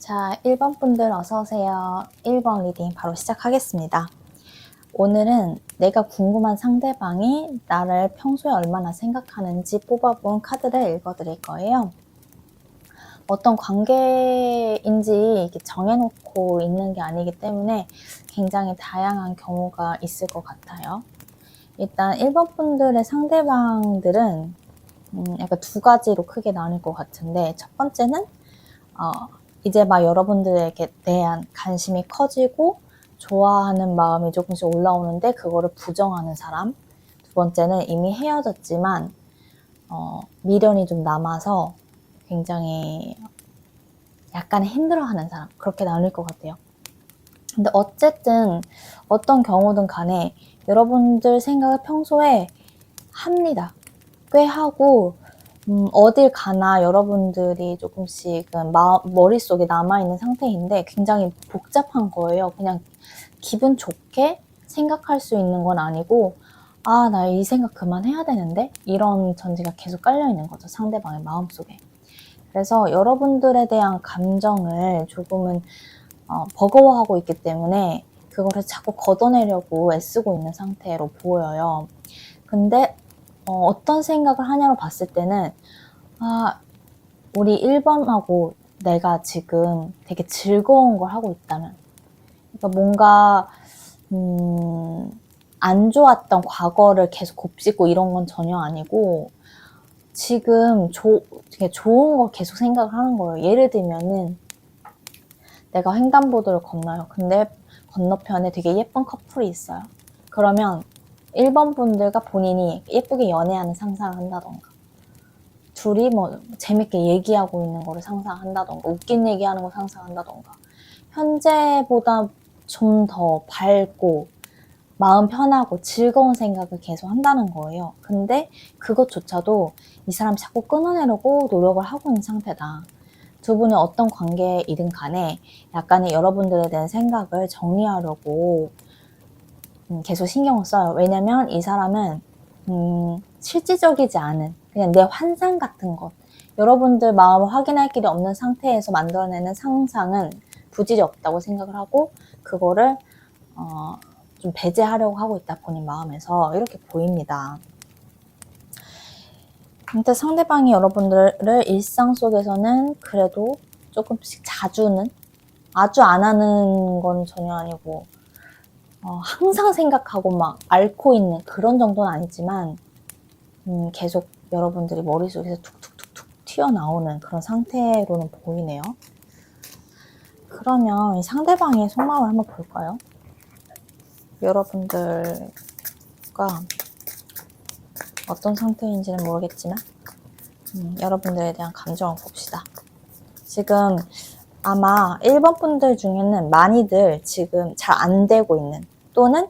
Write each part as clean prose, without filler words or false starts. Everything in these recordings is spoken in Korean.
자, 1번 분들 어서오세요. 1번 리딩 바로 시작하겠습니다. 오늘은 내가 궁금한 상대방이 나를 평소에 얼마나 생각하는지 뽑아본 카드를 읽어드릴 거예요. 어떤 관계인지 정해놓고 있는 게 아니기 때문에 굉장히 다양한 경우가 있을 것 같아요. 일단 1번 분들의 상대방들은 약간 두 가지로 크게 나눌 것 같은데, 첫 번째는 이제 막 여러분들에게 대한 관심이 커지고 좋아하는 마음이 조금씩 올라오는데 그거를 부정하는 사람. 두 번째는 이미 헤어졌지만 미련이 좀 남아서 굉장히 약간 힘들어하는 사람. 그렇게 나눌 것 같아요. 근데 어쨌든 어떤 경우든 간에 여러분들 생각을 평소에 합니다. 꽤 하고 어딜 가나 여러분들이 조금씩 머릿속에 남아있는 상태인데 굉장히 복잡한 거예요. 그냥 기분 좋게 생각할 수 있는 건 아니고, 아, 나 이 생각 그만해야 되는데? 이런 전제가 계속 깔려있는 거죠. 상대방의 마음속에. 그래서 여러분들에 대한 감정을 조금은 버거워하고 있기 때문에 그거를 자꾸 걷어내려고 애쓰고 있는 상태로 보여요. 근데 어떤 생각을 하냐고 봤을 때는, 우리 1번하고 내가 지금 되게 즐거운 걸 하고 있다면, 그러니까 뭔가 안 좋았던 과거를 계속 곱씹고 이런 건 전혀 아니고 지금 되게 좋은 거 계속 생각을 하는 거예요. 예를 들면은 내가 횡단보도를 건너요. 근데 건너편에 되게 예쁜 커플이 있어요. 그러면 1번 분들과 본인이 예쁘게 연애하는 상상을 한다던가, 둘이 뭐 재밌게 얘기하고 있는 거를 상상한다던가, 웃긴 얘기하는 거 상상한다던가, 현재보다 좀 더 밝고 마음 편하고 즐거운 생각을 계속 한다는 거예요. 근데 그것조차도 이 사람이 자꾸 끊어내려고 노력을 하고 있는 상태다. 두 분이 어떤 관계이든 간에 약간의 여러분들에 대한 생각을 정리하려고 계속 신경을 써요. 왜냐면 이 사람은 실질적이지 않은 그냥 내 환상 같은 것, 여러분들 마음을 확인할 길이 없는 상태에서 만들어내는 상상은 부질이 없다고 생각을 하고 그거를 좀 배제하려고 하고 있다, 본인 마음에서. 이렇게 보입니다. 근데 상대방이 여러분들을 일상 속에서는 그래도 조금씩 자주는, 아주 안 하는 건 전혀 아니고 항상 생각하고 막 앓고 있는 그런 정도는 아니지만 계속 여러분들이 머릿속에서 툭툭툭툭 튀어나오는 그런 상태로는 보이네요. 그러면 이 상대방의 속마음을 한번 볼까요? 여러분들과 어떤 상태인지는 모르겠지만 여러분들에 대한 감정을 봅시다. 지금 아마 1번 분들 중에는 많이들 지금 잘 안 되고 있는, 또는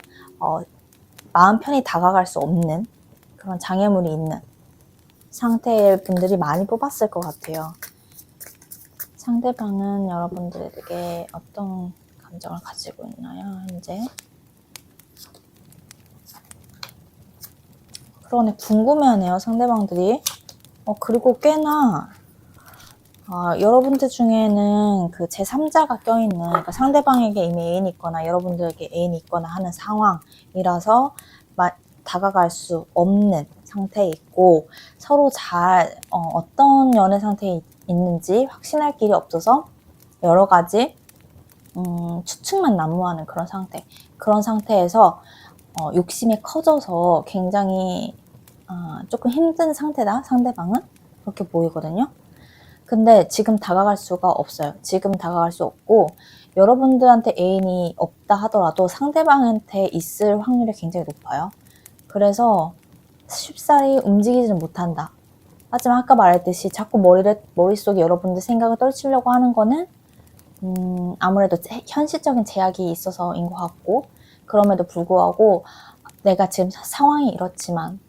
마음 편히 다가갈 수 없는 그런 장애물이 있는 상태의 분들이 많이 뽑았을 것 같아요. 상대방은 여러분들에게 어떤 감정을 가지고 있나요, 현재? 그러네, 궁금해하네요, 상대방들이. 그리고 꽤나 여러분들 중에는 그 제3자가 껴있는, 그러니까 상대방에게 이미 애인이 있거나 여러분들에게 애인이 있거나 하는 상황이라서 다가갈 수 없는 상태에 있고, 서로 잘 어떤 연애 상태에 있는지 확신할 길이 없어서 여러 가지 추측만 난무하는 그런 상태. 그런 상태에서 욕심이 커져서 굉장히 조금 힘든 상태다, 상대방은. 그렇게 보이거든요. 근데 지금 다가갈 수가 없어요. 지금 다가갈 수 없고, 여러분들한테 애인이 없다 하더라도 상대방한테 있을 확률이 굉장히 높아요. 그래서 쉽사리 움직이지는 못한다. 하지만 아까 말했듯이 자꾸 머릿속에 여러분들 생각을 떨치려고 하는 거는 아무래도 현실적인 제약이 있어서인 것 같고, 그럼에도 불구하고 내가 지금 상황이 이렇지만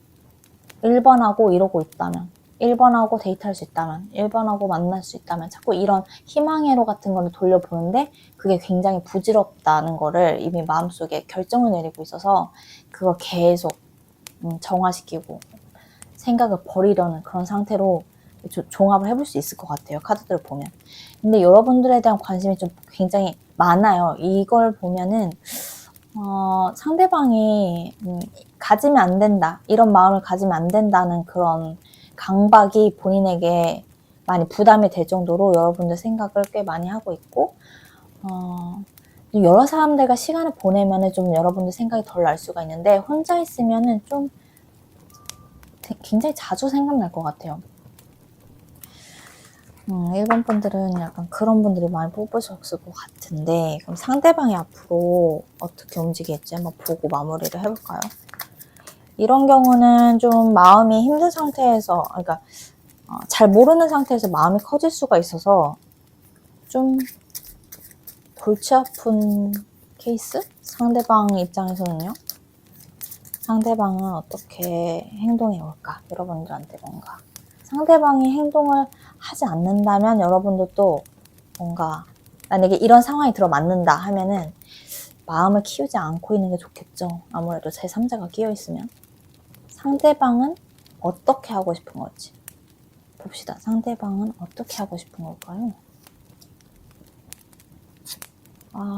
1번하고 이러고 있다면, 1번하고 데이트할 수 있다면, 1번하고 만날 수 있다면, 자꾸 이런 희망회로 같은 거를 돌려보는데 그게 굉장히 부질없다는 거를 이미 마음속에 결정을 내리고 있어서 그걸 계속 정화시키고 생각을 버리려는 그런 상태로 종합을 해볼 수 있을 것 같아요. 카드들을 보면. 근데 여러분들에 대한 관심이 좀 굉장히 많아요. 이걸 보면은 상대방이 가지면 안 된다, 이런 마음을 가지면 안 된다는 그런 강박이 본인에게 많이 부담이 될 정도로 여러분들 생각을 꽤 많이 하고 있고, 여러 사람들과 시간을 보내면은 좀 여러분들 생각이 덜 날 수가 있는데, 혼자 있으면은 좀 굉장히 자주 생각날 것 같아요. 1번 분들은 약간 그런 분들이 많이 뽑으셨을 것 같은데, 그럼 상대방이 앞으로 어떻게 움직일지 한번 보고 마무리를 해볼까요? 이런 경우는 좀 마음이 힘든 상태에서, 그러니까 잘 모르는 상태에서 마음이 커질 수가 있어서 좀 골치 아픈 케이스? 상대방 입장에서는요. 상대방은 어떻게 행동해 올까? 여러분들한테 뭔가 상대방이 행동을 하지 않는다면 여러분들도 뭔가 만약에 이런 상황이 들어맞는다 하면은 마음을 키우지 않고 있는 게 좋겠죠. 아무래도 제3자가 끼어 있으면. 상대방은 어떻게 하고 싶은 걸지 봅시다. 상대방은 어떻게 하고 싶은 걸까요?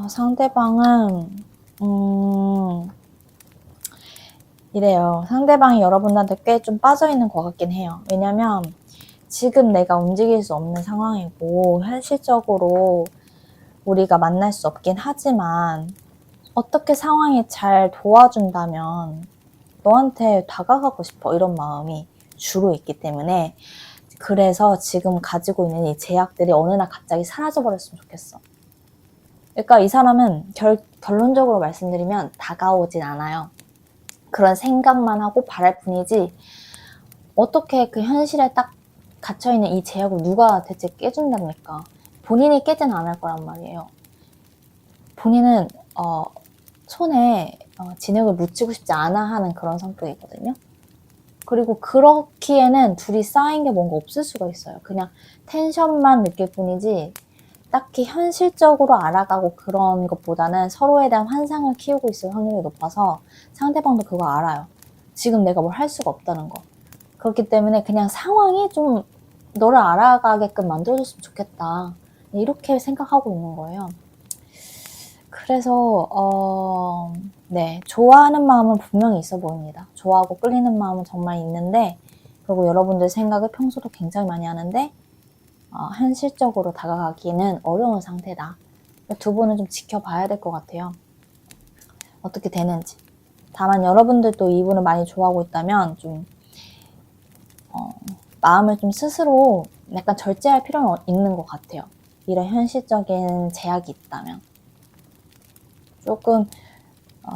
상대방은 이래요. 상대방이 여러분한테 꽤 좀 빠져있는 것 같긴 해요. 왜냐면 지금 내가 움직일 수 없는 상황이고 현실적으로 우리가 만날 수 없긴 하지만 어떻게 상황이 잘 도와준다면 너한테 다가가고 싶어, 이런 마음이 주로 있기 때문에, 그래서 지금 가지고 있는 이 제약들이 어느 날 갑자기 사라져버렸으면 좋겠어. 그러니까 이 사람은 결론적으로 말씀드리면 다가오진 않아요. 그런 생각만 하고 바랄 뿐이지 어떻게 그 현실에 딱 갇혀있는 이 제약을 누가 대체 깨준답니까? 본인이 깨진 않을 거란 말이에요. 본인은 손에 진흙을 묻히고 싶지 않아 하는 그런 성격이거든요. 그리고 그렇기에는 둘이 쌓인 게 뭔가 없을 수가 있어요. 그냥 텐션만 느낄 뿐이지 딱히 현실적으로 알아가고 그런 것보다는 서로에 대한 환상을 키우고 있을 확률이 높아서 상대방도 그거 알아요. 지금 내가 뭘 할 수가 없다는 거. 그렇기 때문에 그냥 상황이 좀 너를 알아가게끔 만들어줬으면 좋겠다, 이렇게 생각하고 있는 거예요. 그래서 네, 좋아하는 마음은 분명히 있어 보입니다. 좋아하고 끌리는 마음은 정말 있는데, 그리고 여러분들 생각을 평소도 굉장히 많이 하는데 현실적으로 다가가기는 어려운 상태다. 두 분은 좀 지켜봐야 될 것 같아요. 어떻게 되는지. 다만 여러분들도 이분을 많이 좋아하고 있다면 좀 마음을 좀 스스로 약간 절제할 필요는 있는 것 같아요. 이런 현실적인 제약이 있다면. 조금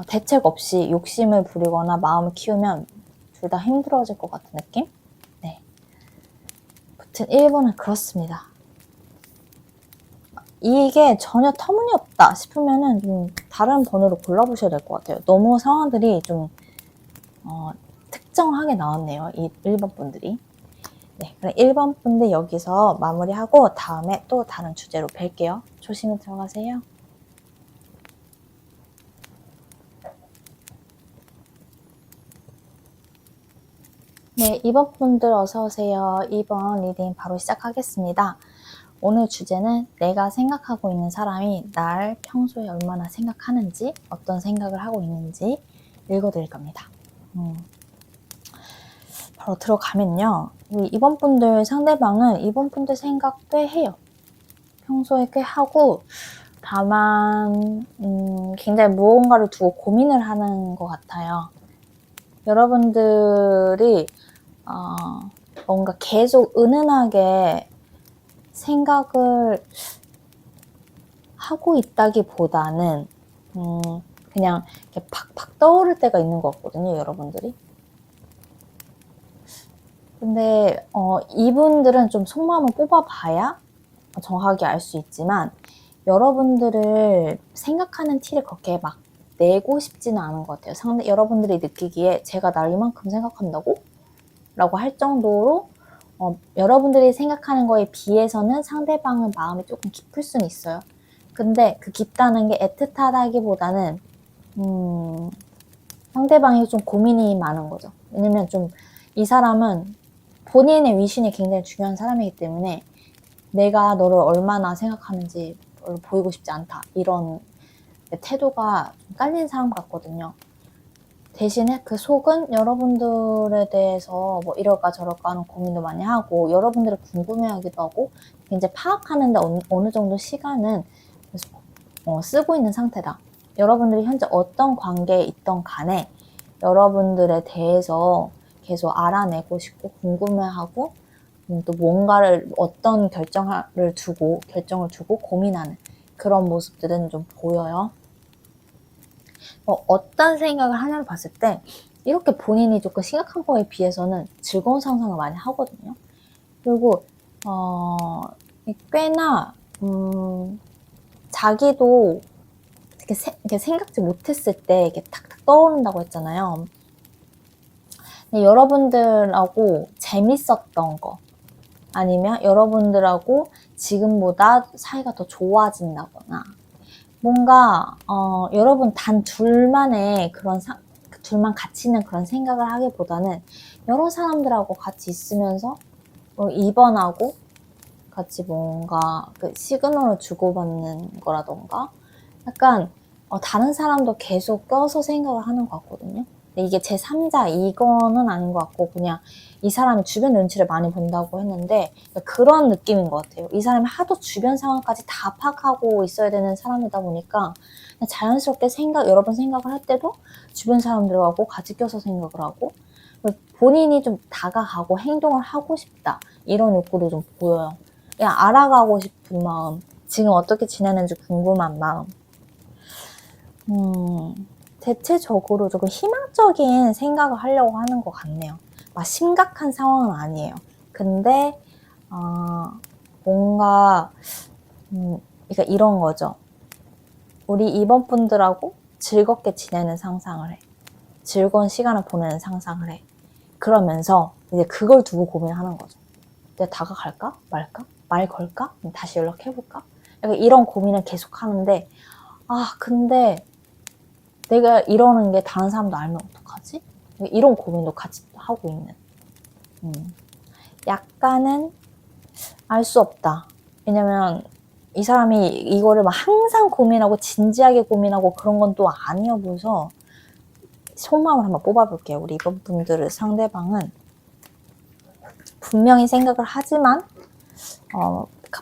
대책 없이 욕심을 부리거나 마음을 키우면 둘 다 힘들어질 것 같은 느낌? 네. 아무튼 1번은 그렇습니다. 이게 전혀 터무니없다 싶으면은 좀 다른 번호로 골라보셔야 될 것 같아요. 너무 상황들이 좀 특정하게 나왔네요. 이 1번 분들이. 네, 그럼 1번 분들 여기서 마무리하고 다음에 또 다른 주제로 뵐게요. 조심히 들어가세요. 네, 2번 분들 어서오세요. 2번 리딩 바로 시작하겠습니다. 오늘 주제는 내가 생각하고 있는 사람이 날 평소에 얼마나 생각하는지, 어떤 생각을 하고 있는지 읽어드릴 겁니다. 바로 들어가면요. 이번 분들 상대방은 이번 분들 생각 꽤 해요. 평소에 꽤 하고, 다만 굉장히 무언가를 두고 고민을 하는 것 같아요. 여러분들이 뭔가 계속 은은하게 생각을 하고 있다기보다는 그냥 이렇게 팍팍 떠오를 때가 있는 것 같거든요, 여러분들이. 근데 이분들은 좀 속마음을 뽑아봐야 정확하게 알 수 있지만, 여러분들을 생각하는 티를 그렇게 막 내고 싶지는 않은 것 같아요. 여러분들이 느끼기에 제가 날 이만큼 생각한다고? 라고 할 정도로 여러분들이 생각하는 거에 비해서는 상대방은 마음이 조금 깊을 수는 있어요. 근데 그 깊다는 게 애틋하다기보다는 상대방이 좀 고민이 많은 거죠. 왜냐면 좀 이 사람은 본인의 위신이 굉장히 중요한 사람이기 때문에 내가 너를 얼마나 생각하는지 보이고 싶지 않다. 이런 태도가 좀 깔린 사람 같거든요. 대신에 그 속은 여러분들에 대해서 뭐 이럴까 저럴까 하는 고민도 많이 하고 여러분들을 궁금해하기도 하고 이제 파악하는데 어느 정도 시간은 쓰고 있는 상태다. 여러분들이 현재 어떤 관계에 있던 간에 여러분들에 대해서 계속 알아내고 싶고 궁금해하고 또 뭔가를 어떤 결정을 두고 고민하는 그런 모습들은 좀 보여요. 어떤 생각을 하냐를 봤을 때 이렇게 본인이 조금 심각한 거에 비해서는 즐거운 상상을 많이 하거든요. 그리고 꽤나 자기도 이렇게 생각지 못했을 때 이렇게 탁탁 떠오른다고 했잖아요. 근데 여러분들하고 재밌었던 거 아니면 여러분들하고 지금보다 사이가 더 좋아진다거나 뭔가 여러분 단 둘만의 둘만 같이 있는 그런 생각을 하기보다는 여러 사람들하고 같이 있으면서 입원하고 같이 뭔가 그 시그널을 주고받는 거라던가 약간 다른 사람도 계속 껴서 생각을 하는 것 같거든요. 근데 이게 제3자 이거는 아닌 것 같고 그냥 이 사람이 주변 눈치를 많이 본다고 했는데 그런 느낌인 것 같아요. 이 사람이 하도 주변 상황까지 다 파악하고 있어야 되는 사람이다 보니까 그냥 자연스럽게 여러 번 생각을 할 때도 주변 사람들하고 같이 껴서 생각을 하고 본인이 좀 다가가고 행동을 하고 싶다 이런 욕구도 좀 보여요. 그냥 알아가고 싶은 마음, 지금 어떻게 지내는지 궁금한 마음. 대체적으로 조금 희망적인 생각을 하려고 하는 것 같네요. 막 심각한 상황은 아니에요. 근데 뭔가 그러니까 이런 거죠. 우리 입원분들하고 즐겁게 지내는 상상을 해. 즐거운 시간을 보내는 상상을 해. 그러면서 이제 그걸 두고 고민하는 거죠. 내가 다가갈까? 말까? 말 걸까? 다시 연락해볼까? 약간 이런 고민을 계속 하는데 근데 내가 이러는 게 다른 사람도 알면 어떡하지? 이런 고민도 같이 하고 있는. 약간은 알 수 없다. 왜냐면 이 사람이 이거를 막 항상 고민하고 진지하게 고민하고 그런 건 또 아니어 보여서 속마음을 한번 뽑아볼게요. 우리 이번 분들의 상대방은 분명히 생각을 하지만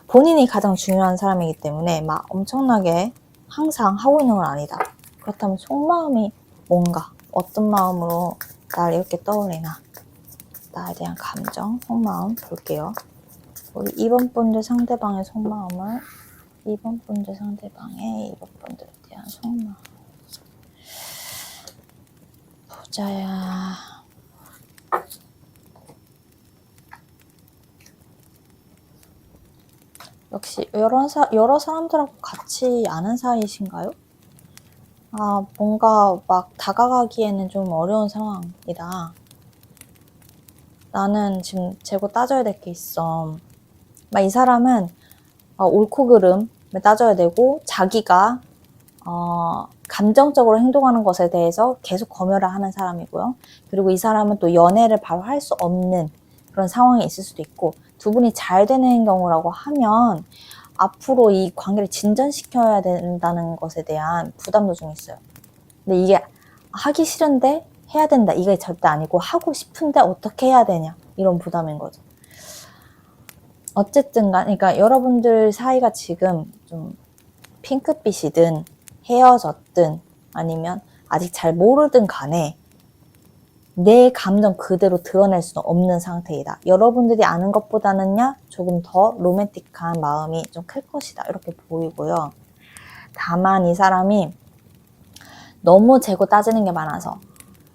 본인이 가장 중요한 사람이기 때문에 막 엄청나게 항상 하고 있는 건 아니다. 그렇다면 속마음이 뭔가 어떤 마음으로 나를 이렇게 떠올리나 나에 대한 감정, 속마음 볼게요. 우리 2번 분들 상대방의 속마음을 2번 분들 상대방의 2번 분들에 대한 속마음 보자야. 역시 여러 사람들하고 같이 아는 사이이신가요? 뭔가 막 다가가기에는 좀 어려운 상황이다. 나는 지금 재고 따져야 될 게 있어. 막 이 사람은 옳고 그름을 따져야 되고 자기가 감정적으로 행동하는 것에 대해서 계속 검열을 하는 사람이고요. 그리고 이 사람은 또 연애를 바로 할 수 없는 그런 상황이 있을 수도 있고 두 분이 잘 되는 경우라고 하면 앞으로 이 관계를 진전시켜야 된다는 것에 대한 부담도 좀 있어요. 근데 이게 하기 싫은데 해야 된다 이게 절대 아니고 하고 싶은데 어떻게 해야 되냐 이런 부담인 거죠. 어쨌든 그러니까 여러분들 사이가 지금 좀 핑크빛이든 헤어졌든 아니면 아직 잘 모르든 간에 내 감정 그대로 드러낼 수는 없는 상태이다. 여러분들이 아는 것보다는요 조금 더 로맨틱한 마음이 좀 클 것이다 이렇게 보이고요. 다만 이 사람이 너무 재고 따지는 게 많아서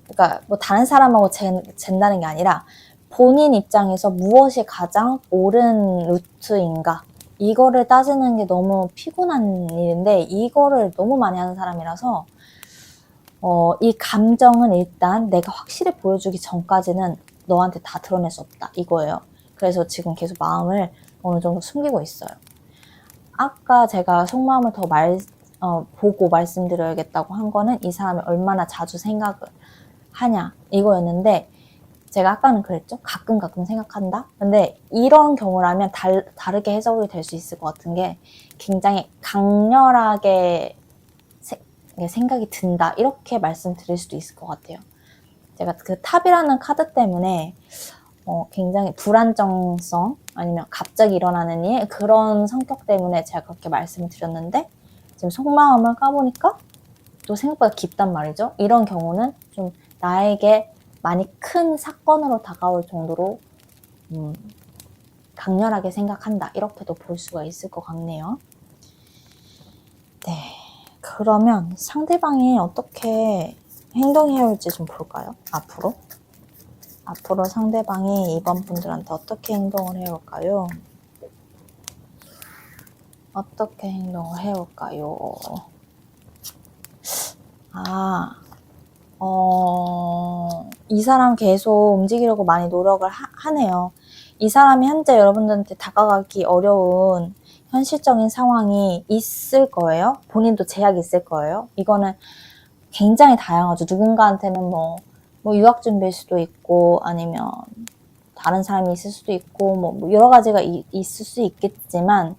그러니까 뭐 다른 사람하고 잰다는 게 아니라 본인 입장에서 무엇이 가장 옳은 루트인가 이거를 따지는 게 너무 피곤한 일인데 이거를 너무 많이 하는 사람이라서 이 감정은 일단 내가 확실히 보여주기 전까지는 너한테 다 드러낼 수 없다 이거예요. 그래서 지금 계속 마음을 어느 정도 숨기고 있어요. 아까 제가 속마음을 더 보고 말씀드려야겠다고 한 거는 이 사람이 얼마나 자주 생각을 하냐 이거였는데 제가 아까는 그랬죠? 가끔 생각한다? 근데 이런 경우라면 다르게 해석이 될 수 있을 것 같은 게 굉장히 강렬하게 생각이 든다. 이렇게 말씀드릴 수도 있을 것 같아요. 제가 그 탑이라는 카드 때문에 굉장히 불안정성 아니면 갑자기 일어나는 일 그런 성격 때문에 제가 그렇게 말씀을 드렸는데 지금 속마음을 까보니까 또 생각보다 깊단 말이죠. 이런 경우는 좀 나에게 많이 큰 사건으로 다가올 정도로 강렬하게 생각한다. 이렇게도 볼 수가 있을 것 같네요. 네, 그러면 상대방이 어떻게 행동해야 할지 좀 볼까요? 앞으로 상대방이 2번 분들한테 어떻게 행동을 해올까요? 어떻게 행동을 해올까요? 이 사람 계속 움직이려고 많이 노력을 하네요. 이 사람이 현재 여러분들한테 다가가기 어려운 현실적인 상황이 있을 거예요. 본인도 제약이 있을 거예요. 이거는 굉장히 다양하죠. 누군가한테는 뭐 유학 준비일 수도 있고 아니면 다른 사람이 있을 수도 있고 뭐 여러 가지가 있을 수 있겠지만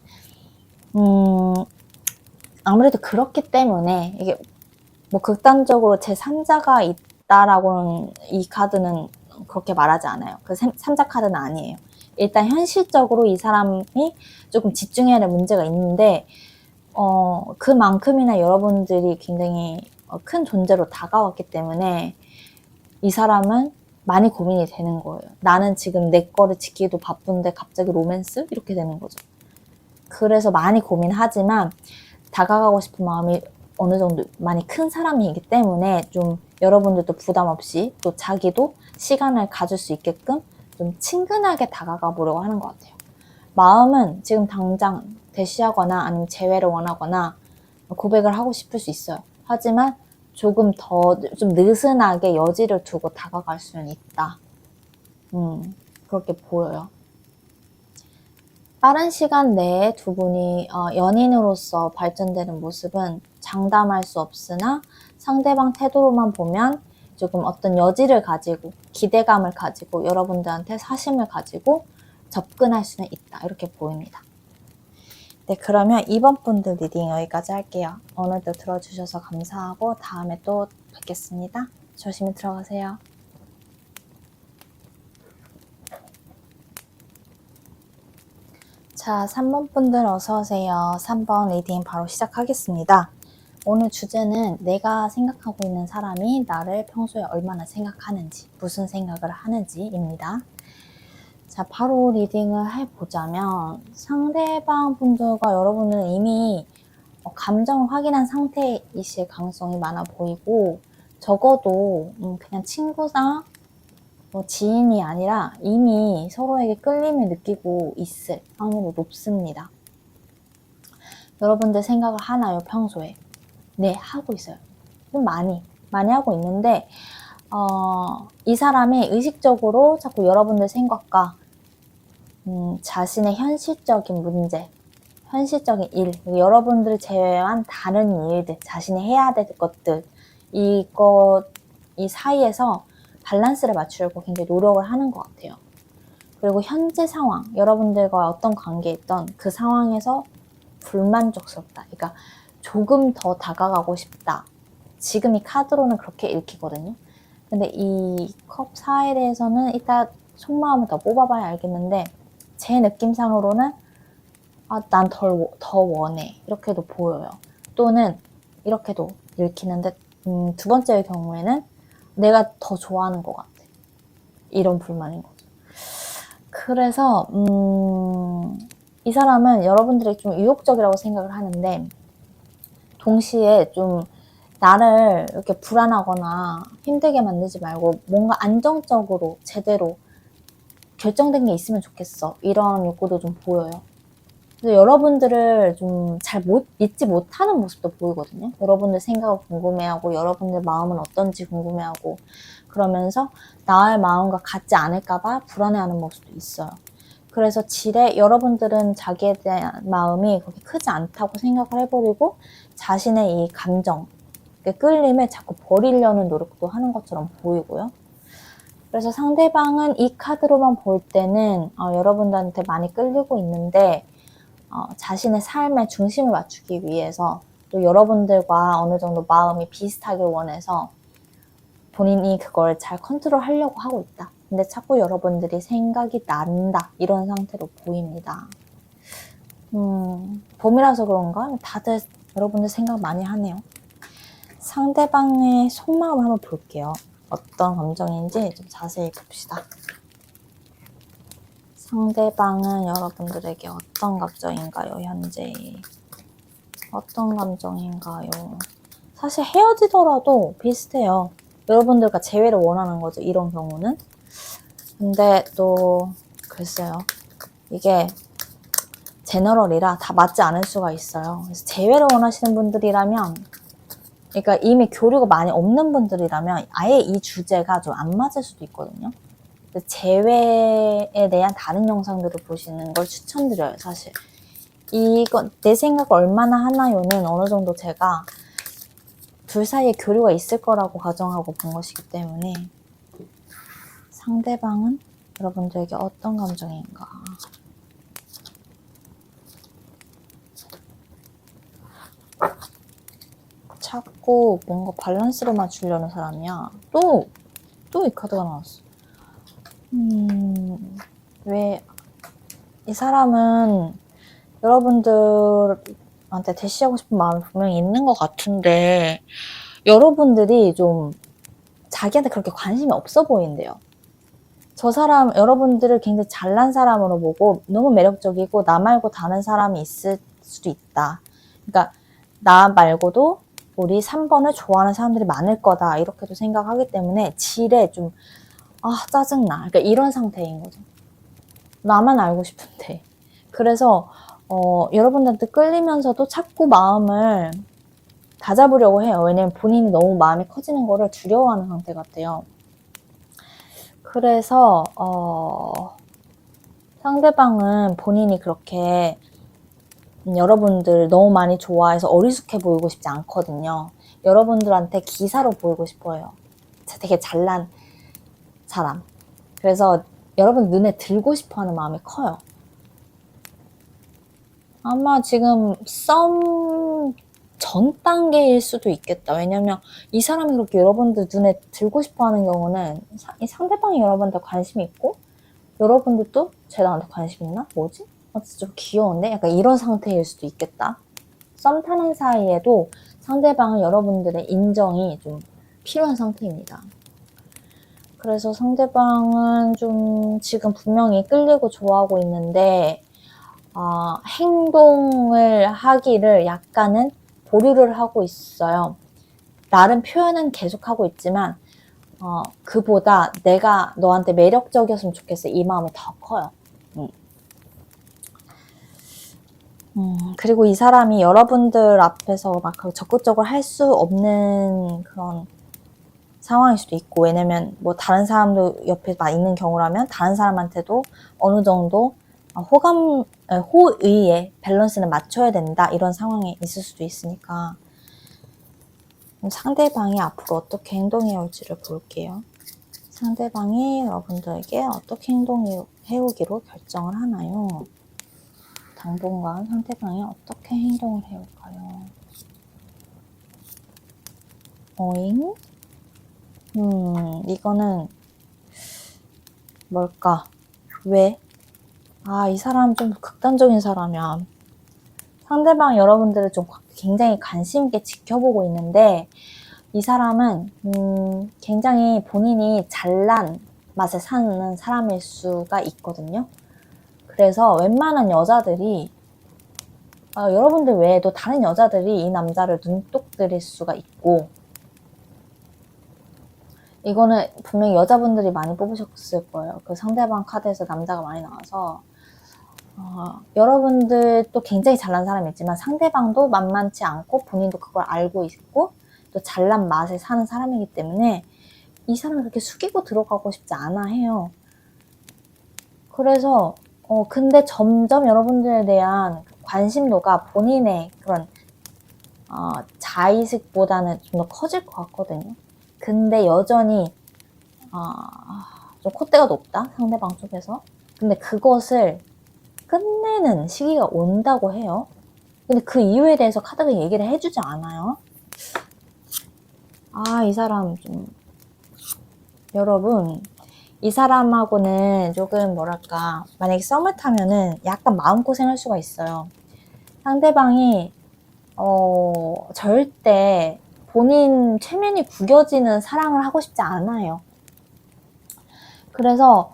아무래도 그렇기 때문에 이게 뭐 극단적으로 제3자가 있다라고는 이 카드는 그렇게 말하지 않아요. 그 3자 카드는 아니에요. 일단 현실적으로 이 사람이 조금 집중해야 될 문제가 있는데 그만큼이나 여러분들이 굉장히 큰 존재로 다가왔기 때문에 이 사람은 많이 고민이 되는 거예요. 나는 지금 내 거를 지키기도 바쁜데 갑자기 로맨스? 이렇게 되는 거죠. 그래서 많이 고민하지만 다가가고 싶은 마음이 어느 정도 많이 큰 사람이기 때문에 좀 여러분들도 부담 없이 또 자기도 시간을 가질 수 있게끔 좀 친근하게 다가가 보려고 하는 것 같아요. 마음은 지금 당장 대시하거나 아니면 재회를 원하거나 고백을 하고 싶을 수 있어요. 하지만 조금 더 좀 느슨하게 여지를 두고 다가갈 수는 있다. 그렇게 보여요. 빠른 시간 내에 두 분이 연인으로서 발전되는 모습은 장담할 수 없으나 상대방 태도로만 보면 조금 어떤 여지를 가지고 기대감을 가지고 여러분들한테 사심을 가지고 접근할 수는 있다. 이렇게 보입니다. 네, 그러면 2번 분들 리딩 여기까지 할게요. 오늘도 들어주셔서 감사하고 다음에 또 뵙겠습니다. 조심히 들어가세요. 자, 3번 분들 어서오세요. 3번 리딩 바로 시작하겠습니다. 오늘 주제는 내가 생각하고 있는 사람이 나를 평소에 얼마나 생각하는지, 무슨 생각을 하는지입니다. 자, 바로 리딩을 해보자면 상대방 분들과 여러분은 이미 감정을 확인한 상태이실 가능성이 많아 보이고 적어도 그냥 친구나 뭐 지인이 아니라 이미 서로에게 끌림을 느끼고 있을 확률이 높습니다. 여러분들 생각을 하나요, 평소에? 네, 하고 있어요. 좀 많이 하고 있는데 이 사람이 의식적으로 자꾸 여러분들 생각과 자신의 현실적인 문제, 현실적인 일, 여러분들을 제외한 다른 일들, 자신이 해야 될 것들, 이 사이에서 밸런스를 맞추려고 굉장히 노력을 하는 것 같아요. 그리고 현재 상황, 여러분들과 어떤 관계에 있던 그 상황에서 불만족스럽다. 그러니까 조금 더 다가가고 싶다. 지금 이 카드로는 그렇게 읽히거든요. 근데 이 컵 4에 대해서는 이따 속마음을 더 뽑아봐야 알겠는데 제 느낌상으로는 난 더 원해. 이렇게도 보여요. 또는 이렇게도 읽히는데 두 번째의 경우에는 내가 더 좋아하는 것 같아. 이런 불만인 거죠. 그래서 이 사람은 여러분들이 좀 유혹적이라고 생각을 하는데 동시에 좀 나를 이렇게 불안하거나 힘들게 만들지 말고 뭔가 안정적으로 제대로 결정된 게 있으면 좋겠어. 이런 욕구도 좀 보여요. 그래서 여러분들을 좀 잘 믿지 못하는 모습도 보이거든요. 여러분들 생각을 궁금해하고 여러분들 마음은 어떤지 궁금해하고 그러면서 나의 마음과 같지 않을까봐 불안해하는 모습도 있어요. 그래서 여러분들은 자기에 대한 마음이 그렇게 크지 않다고 생각을 해버리고 자신의 이 감정, 끌림을 자꾸 버리려는 노력도 하는 것처럼 보이고요. 그래서 상대방은 이 카드로만 볼 때는 여러분들한테 많이 끌리고 있는데 자신의 삶의 중심을 맞추기 위해서 또 여러분들과 어느 정도 마음이 비슷하길 원해서 본인이 그걸 잘 컨트롤하려고 하고 있다. 근데 자꾸 여러분들이 생각이 난다. 이런 상태로 보입니다. 봄이라서 그런가? 다들 여러분들 생각 많이 하네요. 상대방의 속마음을 한번 볼게요. 어떤 감정인지 좀 자세히 봅시다. 상대방은 여러분들에게 어떤 감정인가요? 현재 어떤 감정인가요? 사실 헤어지더라도 비슷해요. 여러분들과 재회를 원하는 거죠. 이런 경우는. 근데 또 글쎄요. 이게 제너럴이라 다 맞지 않을 수가 있어요. 그래서 재회를 원하시는 분들이라면, 그러니까 이미 교류가 많이 없는 분들이라면 아예 이 주제가 좀 안 맞을 수도 있거든요. 재회에 대한 다른 영상들을 보시는 걸 추천드려요. 사실 이건 내 생각 얼마나 하나요는 어느 정도 제가 둘 사이에 교류가 있을 거라고 가정하고 본 것이기 때문에. 상대방은 여러분들에게 어떤 감정인가? 자꾸 뭔가 밸런스를 맞추려는 사람이야. 또 이 카드가 나왔어. 왜 이 사람은 여러분들한테 대시하고 싶은 마음이 분명히 있는 것 같은데 여러분들이 좀 자기한테 그렇게 관심이 없어 보인대요. 저 사람, 여러분들을 굉장히 잘난 사람으로 보고 너무 매력적이고 나 말고 다른 사람이 있을 수도 있다. 그러니까 나 말고도 우리 3번을 좋아하는 사람들이 많을 거다. 이렇게도 생각하기 때문에 질에 좀 짜증나. 그러니까 이런 상태인 거죠. 나만 알고 싶은데. 그래서 여러분들한테 끌리면서도 자꾸 마음을 다잡으려고 해요. 왜냐면 본인이 너무 마음이 커지는 거를 두려워하는 상태 같아요. 그래서 상대방은 본인이 그렇게 여러분들 너무 많이 좋아해서 어리숙해 보이고 싶지 않거든요. 여러분들한테 기사로 보이고 싶어요. 되게 잘난 사람. 그래서 여러분 눈에 들고 싶어하는 마음이 커요. 아마 지금 썸 전 단계일 수도 있겠다. 왜냐면 이 사람이 그렇게 여러분들 눈에 들고 싶어하는 경우는 이 상대방이 여러분한테 관심이 있고 여러분들도 쟤 나한테 관심 있나? 뭐지? 진짜 좀 귀여운데? 약간 이런 상태일 수도 있겠다. 썸 타는 사이에도 상대방은 여러분들의 인정이 좀 필요한 상태입니다. 그래서 상대방은 좀 지금 분명히 끌리고 좋아하고 있는데 행동을 하기를 약간은 보류를 하고 있어요. 나름 표현은 계속하고 있지만 그보다 내가 너한테 매력적이었으면 좋겠어. 이 마음이 더 커요. 그리고 이 사람이 여러분들 앞에서 막 적극적으로 할 수 없는 그런 상황일 수도 있고, 왜냐면 뭐 다른 사람도 옆에 막 있는 경우라면 다른 사람한테도 어느 정도 호의의 밸런스는 맞춰야 된다. 이런 상황에 있을 수도 있으니까 상대방이 앞으로 어떻게 행동해 올지를 볼게요. 상대방이 여러분들에게 어떻게 행동해오기로 결정을 하나요? 당분간 상대방이 어떻게 행동을 해올까요? 어잉? 이거는 뭘까? 왜? 이 사람 좀 극단적인 사람이야. 상대방 여러분들을 좀 굉장히 관심 있게 지켜보고 있는데 이 사람은 굉장히 본인이 잘난 맛에 사는 사람일 수가 있거든요. 그래서 웬만한 여자들이 여러분들 외에도 다른 여자들이 이 남자를 눈독 들일 수가 있고, 이거는 분명히 여자분들이 많이 뽑으셨을 거예요. 그 상대방 카드에서 남자가 많이 나와서 여러분들도 굉장히 잘난 사람이 있지만 상대방도 만만치 않고 본인도 그걸 알고 있고 또 잘난 맛에 사는 사람이기 때문에 이 사람을 그렇게 숙이고 들어가고 싶지 않아 해요. 그래서 근데 점점 여러분들에 대한 관심도가 본인의 그런 자의식보다는 좀 더 커질 것 같거든요. 근데 여전히 좀 콧대가 높다, 상대방 쪽에서. 근데 그것을 끝내는 시기가 온다고 해요. 근데 그 이유에 대해서 카드가 얘기를 해주지 않아요. 아, 이 사람 좀, 여러분, 이 사람하고는 조금 뭐랄까, 만약에 썸을 타면은 약간 마음고생할 수가 있어요. 상대방이 절대 본인 체면이 구겨지는 사랑을 하고 싶지 않아요. 그래서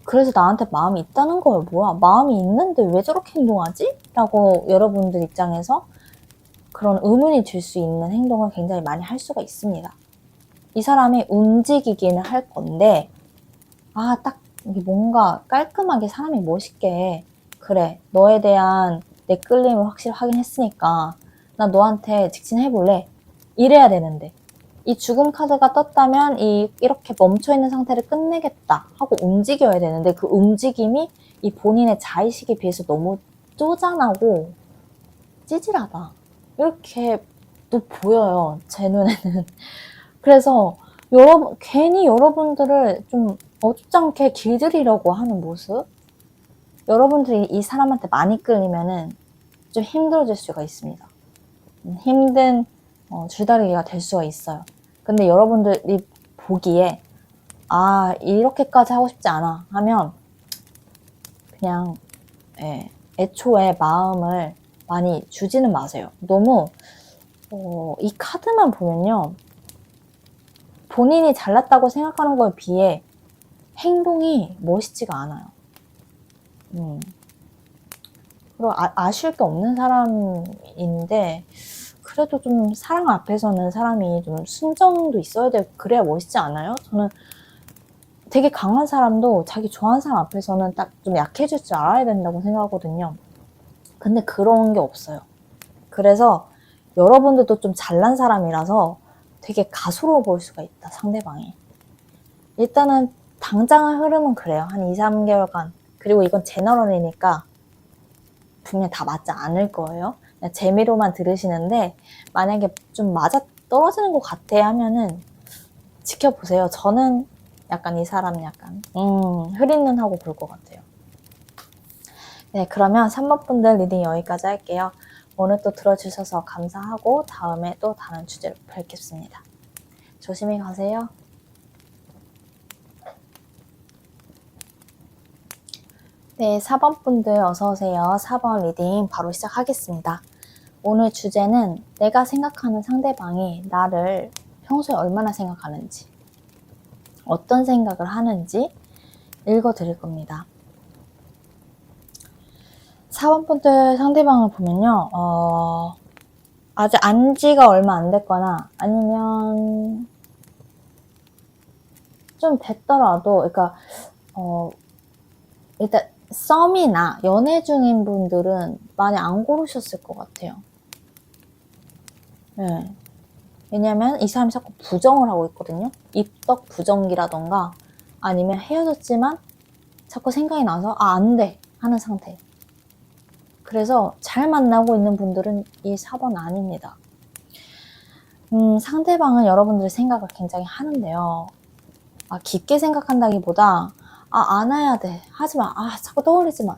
그래서 나한테 마음이 있다는 거예요. 뭐야, 마음이 있는데 왜 저렇게 행동하지? 라고 여러분들 입장에서 그런 의문이 들 수 있는 행동을 굉장히 많이 할 수가 있습니다. 이 사람이 움직이기는 할 건데, 딱 이게 뭔가 깔끔하게 사람이 멋있게, 그래, 너에 대한 내 끌림을 확실히 확인했으니까 나 너한테 직진해볼래, 이래야 되는데, 이 죽음 카드가 떴다면 이렇게 멈춰있는 상태를 끝내겠다 하고 움직여야 되는데, 그 움직임이 이 본인의 자의식에 비해서 너무 쪼잔하고 찌질하다, 이렇게 또 보여요, 제 눈에는. 그래서 괜히 여러분들을 좀 어줍잖게 길들이려고 하는 모습? 여러분들이 이 사람한테 많이 끌리면은 좀 힘들어질 수가 있습니다. 힘든 줄다리기가 될 수가 있어요. 근데 여러분들이 보기에 이렇게까지 하고 싶지 않아 하면 그냥 애초에 마음을 많이 주지는 마세요. 너무 이 카드만 보면요, 본인이 잘났다고 생각하는 거에 비해 행동이 멋있지가 않아요. 그리고 아쉬울 게 없는 사람인데, 그래도 좀 사랑 앞에서는 사람이 좀 순정도 있어야 되고 그래야 멋있지 않아요? 저는 되게 강한 사람도 자기 좋아하는 사람 앞에서는 딱 좀 약해질 줄 알아야 된다고 생각하거든요. 근데 그런 게 없어요. 그래서 여러분들도 좀 잘난 사람이라서 되게 가소로워 보일 수가 있다, 상대방이. 일단은 당장의 흐름은 그래요. 한 2, 3개월간. 그리고 이건 제너럴이니까 분명 다 맞지 않을 거예요. 그냥 재미로만 들으시는데, 만약에 좀 맞아 떨어지는 것 같아 하면은 지켜보세요. 저는 약간 이 사람 약간 흐린 눈 하고 볼 것 같아요. 네, 그러면 3번 분들 리딩 여기까지 할게요. 오늘 또 들어주셔서 감사하고 다음에 또 다른 주제로 뵙겠습니다. 조심히 가세요. 네, 4번 분들 어서오세요. 4번 리딩 바로 시작하겠습니다. 오늘 주제는 내가 생각하는 상대방이 나를 평소에 얼마나 생각하는지, 어떤 생각을 하는지 읽어드릴 겁니다. 4번 분들 상대방을 보면요, 아직 안지가 얼마 안 됐거나 아니면 좀 됐더라도, 그러니까 일단 썸이나 연애 중인 분들은 많이 안 고르셨을 것 같아요. 네. 왜냐면 이 사람이 자꾸 부정을 하고 있거든요. 입덕 부정기라던가 아니면 헤어졌지만 자꾸 생각이 나서 안 돼 하는 상태. 그래서 잘 만나고 있는 분들은 이 4번 아닙니다. 상대방은 여러분들의 생각을 굉장히 하는데요. 깊게 생각한다기보다 안 해야 돼, 하지마, 자꾸 떠올리지 마,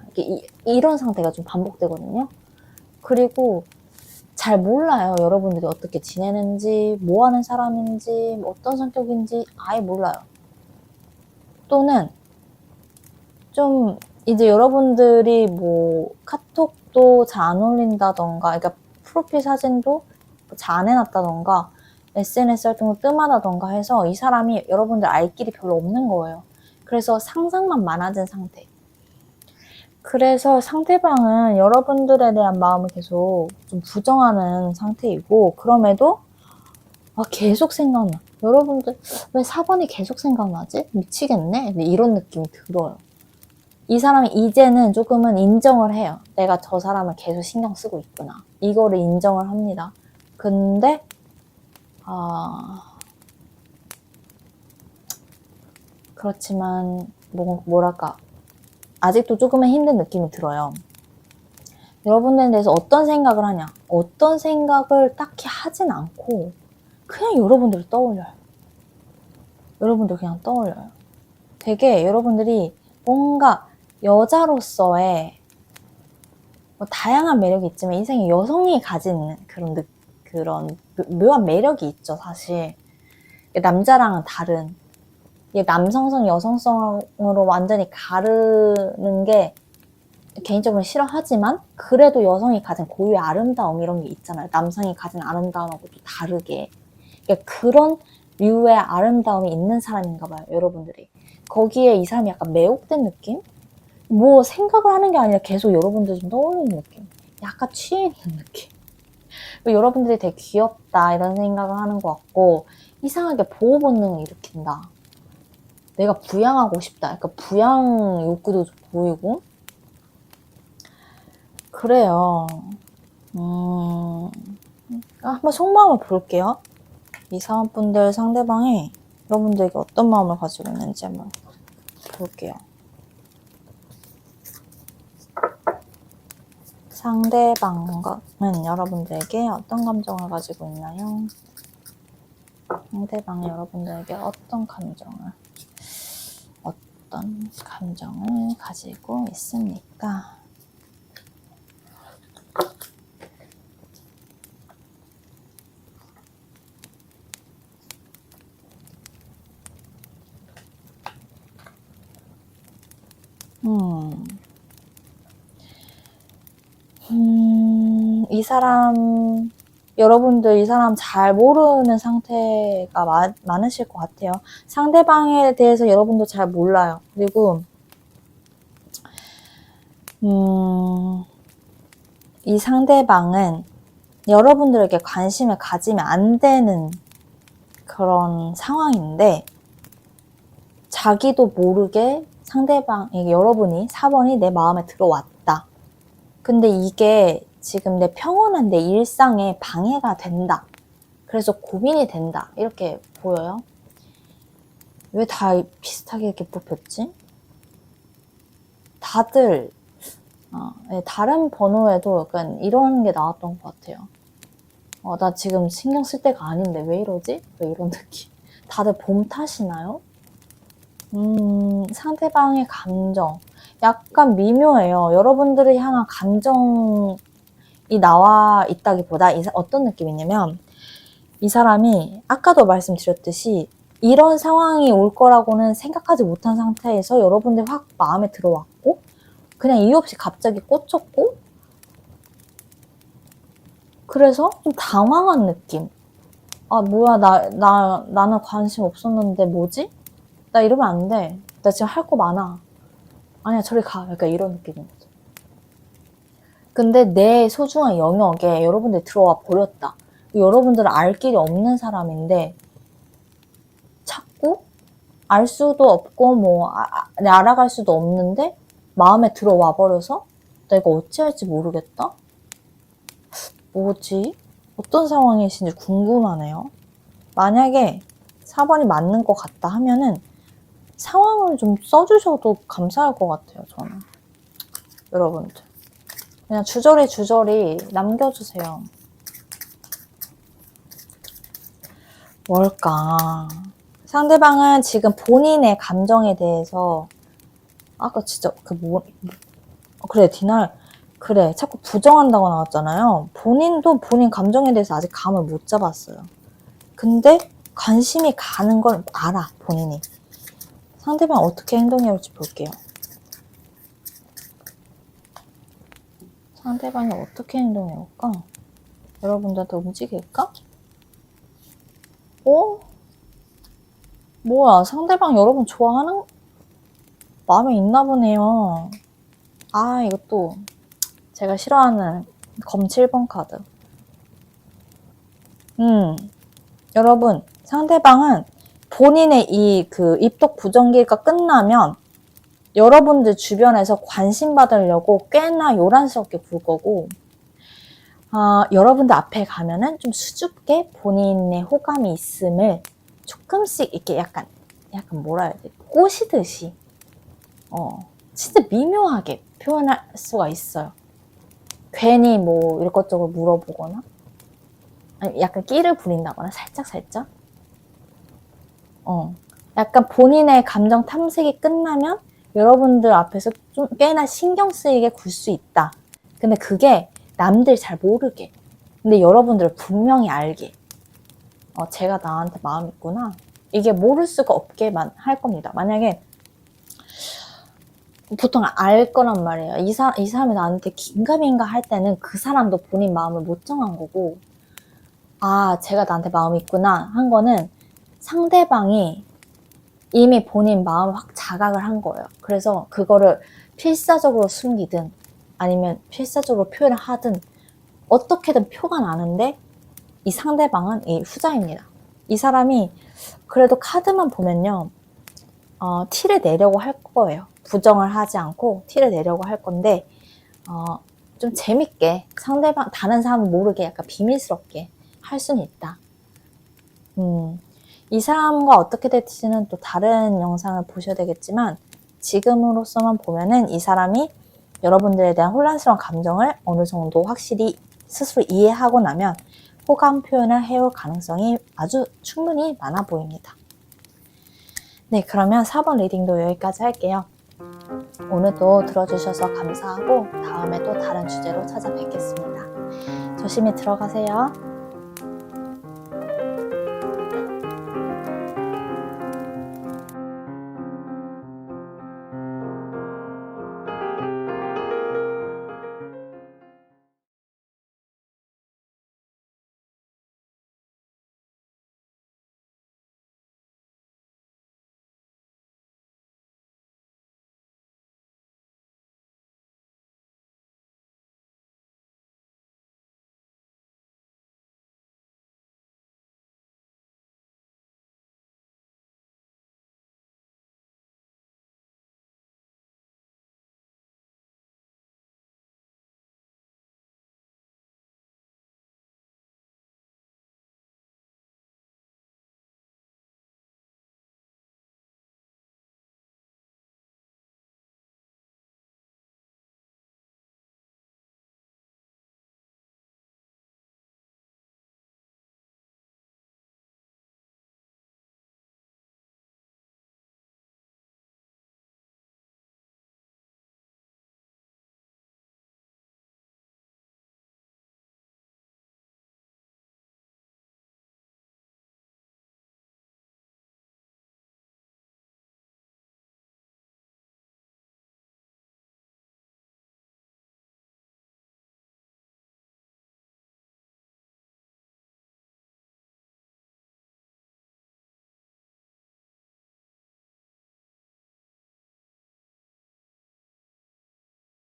이런 상태가 좀 반복되거든요. 그리고 잘 몰라요. 여러분들이 어떻게 지내는지, 뭐 하는 사람인지, 어떤 성격인지 아예 몰라요. 또는 좀 이제 여러분들이 뭐 카톡도 잘 안 올린다던가, 그러니까 프로필 사진도 잘 안 해놨다던가, SNS 활동도 뜸하다던가 해서 이 사람이 여러분들 알 길이 별로 없는 거예요. 그래서 상상만 많아진 상태. 그래서 상대방은 여러분들에 대한 마음을 계속 좀 부정하는 상태이고, 그럼에도 계속 생각나. 여러분들 왜 4번이 계속 생각나지? 미치겠네? 이런 느낌이 들어요. 이 사람이 이제는 조금은 인정을 해요. 내가 저 사람을 계속 신경 쓰고 있구나, 이거를 인정을 합니다. 근데 그렇지만 뭐랄까, 아직도 조금은 힘든 느낌이 들어요. 여러분들에 대해서 어떤 생각을 하냐, 어떤 생각을 딱히 하진 않고 그냥 여러분들을 떠올려요. 여러분들 그냥 떠올려요. 되게 여러분들이 뭔가 여자로서의 뭐 다양한 매력이 있지만 인생에 여성이 가진 그런 묘한 매력이 있죠, 사실. 남자랑은 다른. 남성성, 여성성으로 완전히 가르는 게 개인적으로 싫어하지만 그래도 여성이 가진 고유의 아름다움 이런 게 있잖아요. 남성이 가진 아름다움하고 또 다르게. 그런 류의 아름다움이 있는 사람인가 봐요, 여러분들이. 거기에 이 사람이 약간 매혹된 느낌? 뭐 생각을 하는 게 아니라 계속 여러분들 좀 떠올리는 느낌. 약간 취해 있는 느낌. 여러분들이 되게 귀엽다 이런 생각을 하는 것 같고 이상하게 보호 본능을 일으킨다. 내가 부양하고 싶다. 그러니까 부양 욕구도 보이고 그래요. 한번 속마음을 볼게요. 이 사람분들 상대방이 여러분들에게 어떤 마음을 가지고 있는지 한번 볼게요. 상대방은 여러분들에게 어떤 감정을 가지고 있나요? 상대방이 여러분들에게 어떤 감정을 가지고 있습니까? 이 사람, 여러분들 이 사람 잘 모르는 상태가 많으실 것 같아요. 상대방에 대해서 여러분도 잘 몰라요. 그리고, 이 상대방은 여러분들에게 관심을 가지면 안 되는 그런 상황인데, 자기도 모르게 상대방에게 여러분이 4번이 내 마음에 들어왔다. 근데 이게 지금 내 평온한 내 일상에 방해가 된다. 그래서 고민이 된다. 이렇게 보여요. 왜 다 비슷하게 이렇게 뽑혔지? 다들 다른 번호에도 약간 이런 게 나왔던 것 같아요. 나 지금 신경 쓸 때가 아닌데 왜 이러지? 왜 이런 느낌. 다들 봄 탓이나요? 상대방의 감정. 약간 미묘해요. 여러분들을 향한 감정이 나와 있다기보다 어떤 느낌이냐면 이 사람이 아까도 말씀드렸듯이 이런 상황이 올 거라고는 생각하지 못한 상태에서 여러분들 확 마음에 들어왔고 그냥 이유 없이 갑자기 꽂혔고 그래서 좀 당황한 느낌. 뭐야 나는 관심 없었는데 뭐지? 나 이러면 안 돼. 나 지금 할 거 많아. 아니야 저리 가. 약간 이런 느낌인 거죠. 근데 내 소중한 영역에 여러분들이 들어와 버렸다. 여러분들은 알 길이 없는 사람인데 자꾸 알 수도 없고 알아갈 수도 없는데 마음에 들어와 버려서 내가 어찌할지 모르겠다? 뭐지? 어떤 상황이신지 궁금하네요. 만약에 4번이 맞는 것 같다 하면은 상황을 좀 써주셔도 감사할 것 같아요, 저는. 여러분들. 그냥 주저리 남겨주세요. 뭘까? 상대방은 지금 본인의 감정에 대해서 아까 진짜 그래 디날 그래 자꾸 부정한다고 나왔잖아요. 본인도 본인 감정에 대해서 아직 감을 못 잡았어요. 근데 관심이 가는 걸 알아 본인이. 상대방 어떻게 행동해 올지 볼게요. 상대방이 어떻게 행동해 올까? 여러분들한테 움직일까? 뭐야 상대방 여러분 좋아하는 마음에 있나 보네요. 이것도 제가 싫어하는 검 7번 카드. 여러분 상대방은 본인의 입덕 부정기가 끝나면 여러분들 주변에서 관심 받으려고 꽤나 요란스럽게 굴 거고 여러분들 앞에 가면은 좀 수줍게 본인의 호감이 있음을 조금씩 이렇게 약간 뭐라 해야 돼? 꼬시듯이 진짜 미묘하게 표현할 수가 있어요. 괜히 이것저것 물어보거나 아니 약간 끼를 부린다거나 살짝 약간 본인의 감정 탐색이 끝나면 여러분들 앞에서 좀 꽤나 신경 쓰이게 굴 수 있다. 근데 그게 남들 잘 모르게. 근데 여러분들 분명히 알게. 제가 나한테 마음이 있구나. 이게 모를 수가 없게만 할 겁니다. 만약에 보통 알 거란 말이에요. 이 사람이 나한테 긴가민가 할 때는 그 사람도 본인 마음을 못 정한 거고, 아, 제가 나한테 마음이 있구나 한 거는 상대방이 이미 본인 마음을 확 자각을 한 거예요. 그래서 그거를 필사적으로 숨기든 아니면 필사적으로 표현을 하든 어떻게든 표가 나는데 이 상대방은 이 후자입니다. 이 사람이 그래도 카드만 보면요. 티를 내려고 할 거예요. 부정을 하지 않고 티를 내려고 할 건데 좀 재밌게 상대방 다른 사람은 모르게 약간 비밀스럽게 할 수는 있다. 이 사람과 어떻게 될지는 또 다른 영상을 보셔야 되겠지만 지금으로서만 보면은 이 사람이 여러분들에 대한 혼란스러운 감정을 어느 정도 확실히 스스로 이해하고 나면 호감 표현을 해올 가능성이 아주 충분히 많아 보입니다. 네, 그러면 4번 리딩도 여기까지 할게요. 오늘도 들어주셔서 감사하고 다음에 또 다른 주제로 찾아뵙겠습니다. 조심히 들어가세요.